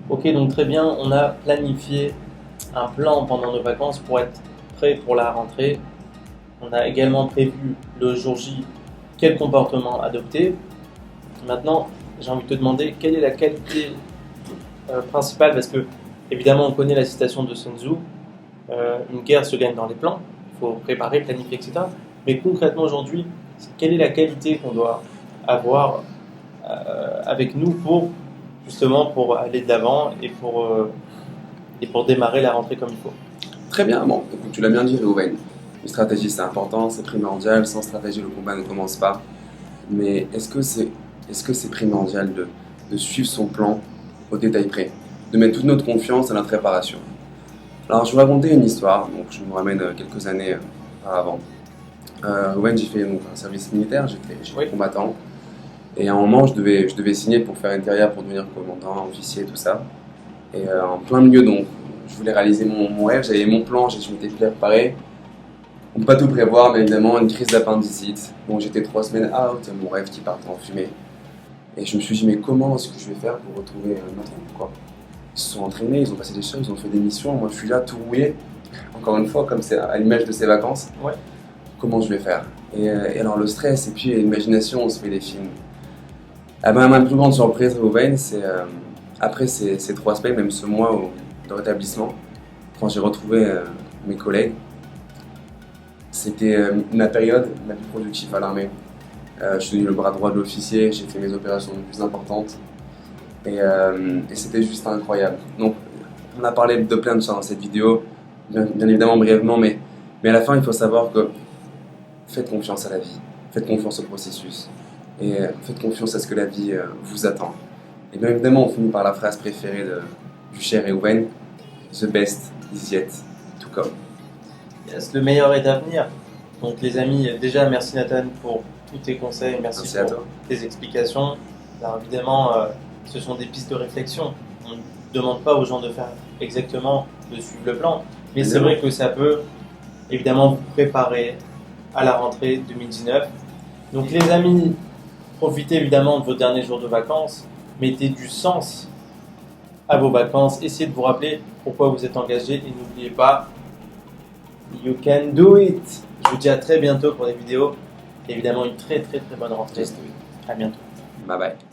Ok, donc très bien, on a planifié un plan pendant nos vacances pour être prêt pour la rentrée. On a également prévu le jour J quel comportement adopter. Maintenant, j'ai envie de te demander quelle est la qualité principale, parce que évidemment on connaît la citation de Sun Tzu, une guerre se gagne dans les plans, il faut préparer, planifier, etc. Mais concrètement aujourd'hui, quelle est la qualité qu'on doit avoir avec nous pour justement pour aller de l'avant et pour démarrer la rentrée comme il faut. Très bien, bon, écoute, tu l'as bien dit, Réhouven. Une stratégie, c'est important, c'est primordial. Sans stratégie, le combat ne commence pas. Mais est-ce que c'est primordial de suivre son plan au détail près, de mettre toute notre confiance à notre préparation? Alors, je vais vous raconter une histoire. Donc, je me ramène quelques années auparavant. Réhouven, j'ai fait donc, un service militaire, j'étais Oui. combattant. Et à un moment, je devais signer pour faire une carrière pour devenir commandant, officier, tout ça. Et en plein milieu, donc, je voulais réaliser mon rêve, j'avais mon plan, je m'étais préparé. On ne peut pas tout prévoir, mais évidemment, une crise d'appendicite. Bon, j'étais 3 semaines out, mon rêve qui partait en fumée. Et je me suis dit, mais comment est-ce que je vais faire pour retrouver notre rêve, quoi? Ils se sont entraînés, ils ont passé des choses, ils ont fait des missions. Moi, je suis là, tout rouillé. Encore une fois, comme c'est à l'image de ces vacances. Ouais. Comment je vais faire? Et alors, le stress et puis l'imagination, on se fait des films. Ah ben, ma plus grande surprise, Roubaix, c'est après ces 3 semaines, même ce mois de rétablissement, quand j'ai retrouvé mes collègues, c'était ma période la plus productive à l'armée. Je suis devenu le bras droit de l'officier, j'ai fait mes opérations les plus importantes et c'était juste incroyable. Donc, on a parlé de plein de choses dans cette vidéo, bien évidemment brièvement, mais à la fin, il faut savoir que faites confiance à la vie, faites confiance au processus et faites confiance à ce que la vie vous attend. Et bien évidemment, on finit par la phrase préférée du cher Réhouven, The best is yet to come. Yes, le meilleur est à venir. Donc les amis, déjà merci Nathan pour tous tes conseils, merci Merci à pour toi. tes explications. Alors évidemment, ce sont des pistes de réflexion. On ne demande pas aux gens de faire exactement, de suivre le plan, mais c'est vrai que ça peut évidemment vous préparer à la rentrée 2019. Donc les amis, profitez évidemment de vos derniers jours de vacances, mettez du sens à vos vacances, essayez de vous rappeler pourquoi vous êtes engagé et n'oubliez pas, you can do it. Je vous dis à très bientôt pour des vidéos et évidemment une très très très bonne rentrée. Just do it. À bientôt. Bye bye.